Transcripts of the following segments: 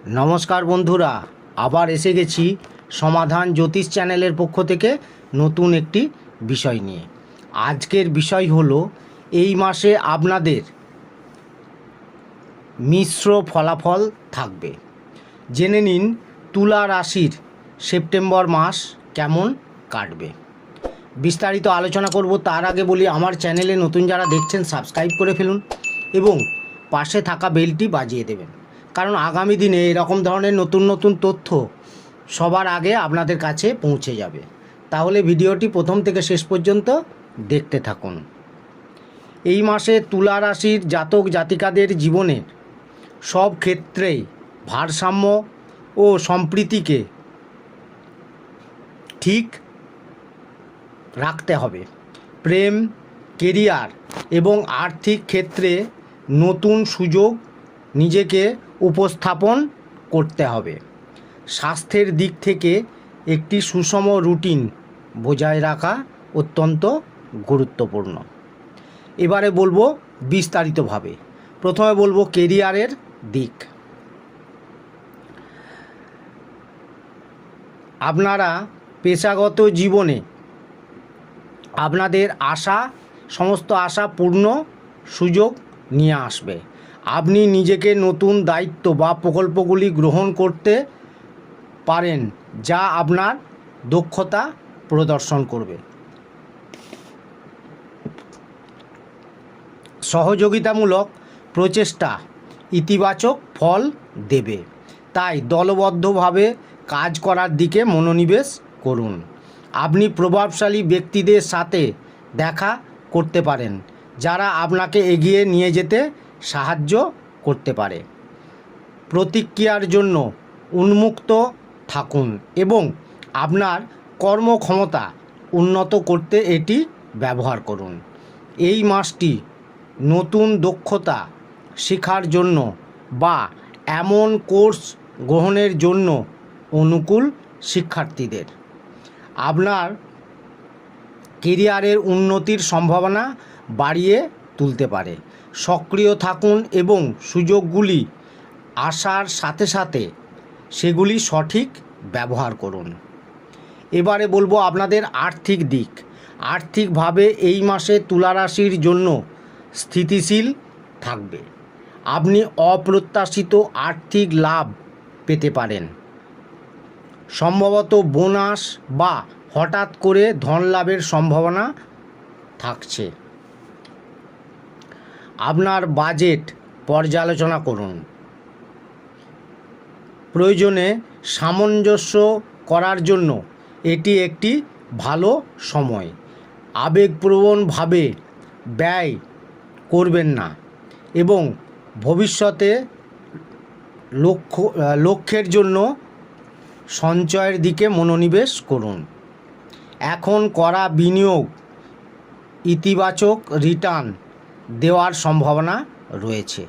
নমস্কার বন্ধুরা, আবার এসে গেছি সমাধান জ্যোতিষ চ্যানেলের পক্ষ থেকে নতুন একটি বিষয় নিয়ে। আজকের বিষয় হলো এই মাসে আপনাদের মিশ্র ফলাফল থাকবে। জেনে নিন তুলা রাশির সেপ্টেম্বর মাস কেমন কাটবে। বিস্তারিত আলোচনা করব। তার আগে বলি, আমার চ্যানেলে নতুন যারা দেখছেন সাবস্ক্রাইব করে ফেলুন এবং পাশে থাকা বেলটি বাজিয়ে দেবেন, কারণ আগামী দিনে এরকম ধরনের নতুন নতুন তথ্য সবার আগে আপনাদের কাছে পৌঁছে যাবে। তাহলে ভিডিওটি প্রথম থেকে শেষ পর্যন্ত দেখতে থাকুন। এই মাসে তুলা রাশির জাতক জাতিকাদের জীবনের সব ক্ষেত্রেই ভারসাম্য ও সম্প্রীতিকে ঠিক রাখতে হবে। প্রেম, কেরিয়ার এবং আর্থিক ক্ষেত্রে নতুন সুযোগ নিজেকে উপস্থাপন করতে হবে। স্বাস্থ্যের দিক থেকে একটি সুষম রুটিন বজায় রাখা অত্যন্ত গুরুত্বপূর্ণ। এবারে বলবো বিস্তারিতভাবে। প্রথমে বলবো কেরিয়ারের দিক। আপনারা পেশাগত জীবনে আপনাদের সমস্ত আশা পূর্ণ সুযোগ নিয়ে আসবে। আপনি নিজেকে নতুন দায়িত্ব বা প্রকল্পগুলি গ্রহণ করতে পারেন, যা আপনার দক্ষতা প্রদর্শন করবে। সহযোগিতামূলক প্রচেষ্টা ইতিবাচক ফল দেবে, তাই দলবদ্ধভাবে কাজ করার দিকে মনোনিবেশ করুন। আপনি প্রভাবশালী ব্যক্তিদের সাথে দেখা করতে পারেন, যারা আপনাকে এগিয়ে নিয়ে যেতে সাহায্য করতে পারে। প্রতিক্রিয়ার জন্য উন্মুক্ত থাকুন এবং আপনার কর্মক্ষমতা উন্নত করতে এটি ব্যবহার করুন। এই মাসটি নতুন দক্ষতা শেখার জন্য বা এমন কোর্স গ্রহণের জন্য অনুকূল। শিক্ষার্থীদের আপনার কেরিয়ারের উন্নতির সম্ভাবনা বাড়িয়ে তুলতে পারে। সক্রিয় থাকুন এবং সুযোগগুলি আসার সাথে সাথে সেগুলি সঠিক ব্যবহার করুন। এবারে বলবো আপনাদের আর্থিক দিক। আর্থিকভাবে এই মাসে তুলা রাশির জন্য স্থিতিশীল থাকবে। আপনি অপ্রত্যাশিত আর্থিক লাভ পেতে পারেন, সম্ভবত বোনাস বা হঠাৎ করে ধন লাভের সম্ভাবনা থাকছে। আপনার বাজেট পর্যালোচনা করুন। প্রয়োজনে সামঞ্জস্য করার জন্য এটি একটি ভালো সময়। আবেগপ্রবণভাবে ব্যয় করবেন না এবং ভবিষ্যতে লক্ষ্যের জন্য সঞ্চয়ের দিকে মনোনিবেশ করুন। এখন করা বিনিয়োগ ইতিবাচক রিটার্ন দেওয়ার সম্ভাবনা রয়েছে,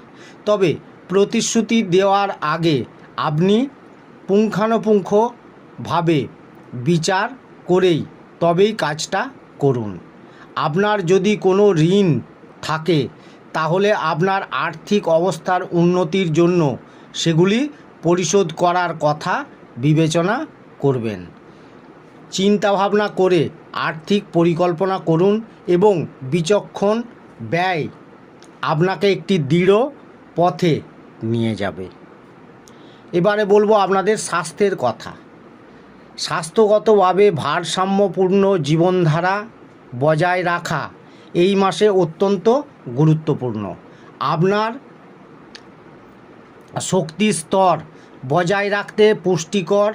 তবে প্রতিশ্রুতি দেওয়ার আগে আপনি পুঙ্খানুপুঙ্খভাবে বিচার করেই তবেই কাজটা করুন। আপনার যদি কোনো ঋণ থাকে তাহলে আপনার আর্থিক অবস্থার উন্নতির জন্য সেগুলি পরিশোধ করার কথা বিবেচনা করবেন। চিন্তাভাবনা করে আর্থিক পরিকল্পনা করুন এবং বিচক্ষণ ব্যয় আপনাকে একটি দৃঢ় পথে নিয়ে যাবে। এবারে বলবো আপনাদের স্বাস্থ্যের কথা। স্বাস্থ্যগতভাবে ভারসাম্যপূর্ণ জীবনধারা বজায় রাখা এই মাসে অত্যন্ত গুরুত্বপূর্ণ। আপনার শক্তির স্তর বজায় রাখতে পুষ্টিকর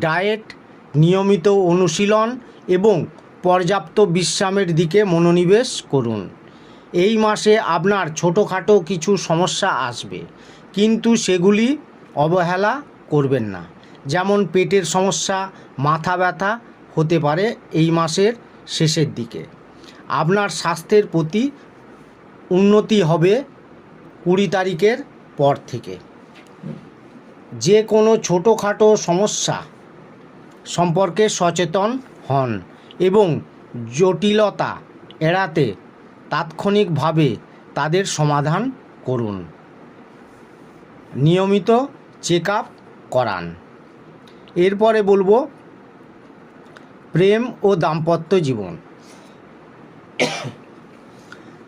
ডায়েট, নিয়মিত অনুশীলন এবং পর্যাপ্ত বিশ্রামের দিকে মনোনিবেশ করুন। এই মাসে আপনার ছোটোখাটো কিছু সমস্যা আসবে, কিন্তু সেগুলি অবহেলা করবেন না। যেমন পেটের সমস্যা, মাথা ব্যথা হতে পারে এই মাসের শেষের দিকে। আপনার স্বাস্থ্যের প্রতি উন্নতি হবে 20 তারিখের পর থেকে। যে কোনো ছোটোখাটো সমস্যা সম্পর্কে সচেতন হন এবং জটিলতা এড়াতে তাৎক্ষণিকভাবে তাদের সমাধান করুন। নিয়মিত চেক আপ করান। এরপরে বলবো প্রেম ও দাম্পত্য জীবন।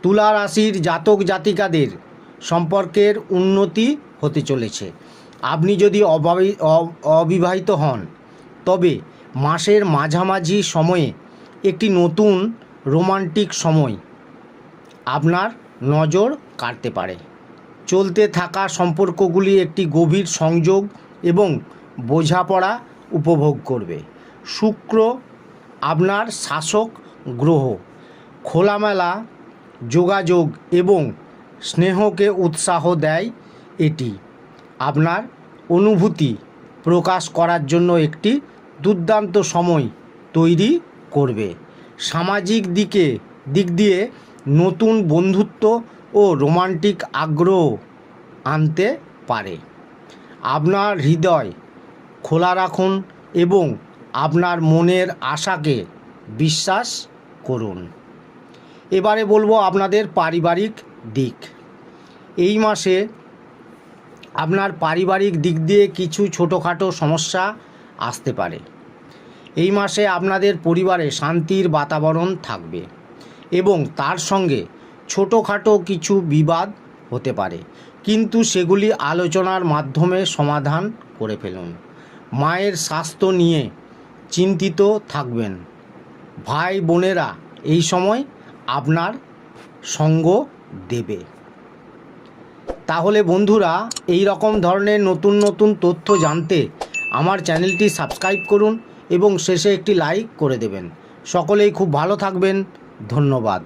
তুলা রাশির জাতক জাতিকাদের সম্পর্কের উন্নতি হতে চলেছে। আপনি যদি অবিবাহিত হন তবে মাসের মাঝামাঝি সময়ে একটি নতুন রোমান্টিক সময় আপনার নজর কাড়তে পারে। চলতে থাকা সম্পর্কগুলি একটি গভীর সংযোগ এবং বোঝাপড়া উপভোগ করবে। শুক্র আপনার শাসক গ্রহ, খোলামেলা যোগাযোগ এবং স্নেহকে উৎসাহ দেয়। এটি আপনার অনুভূতি প্রকাশ করার জন্য একটি দুর্দান্ত সময় তৈরি করবে। সামাজিক দিক দিয়ে নতুন বন্ধুত্ব ও রোমান্টিক আগ্রহ আনতে পারে। আপনার হৃদয় খোলা রাখুন এবং আপনার মনের আশাকে বিশ্বাস করুন। এবারে বলবো আপনাদের পারিবারিক দিক। এই মাসে আপনার পারিবারিক দিক দিয়ে কিছু ছোটোখাটো সমস্যা আসতে পারে। এই মাসে আপনাদের পরিবারে শান্তির বাতাবরণ থাকবে এবং তার সঙ্গে ছোটোখাটো কিছু বিবাদ হতে পারে, কিন্তু সেগুলি আলোচনার মাধ্যমে সমাধান করে ফেলুন। মায়ের স্বাস্থ্য নিয়ে চিন্তিত থাকবেন। ভাই বোনেরা এই সময় আপনার সঙ্গ দেবে। তাহলে বন্ধুরা, এই রকম ধরনের নতুন নতুন তথ্য জানতে আমার চ্যানেলটি সাবস্ক্রাইব করুন এবং শেষে একটি লাইক করে দেবেন। সকলেই খুব ভালো থাকবেন। ধন্যবাদ।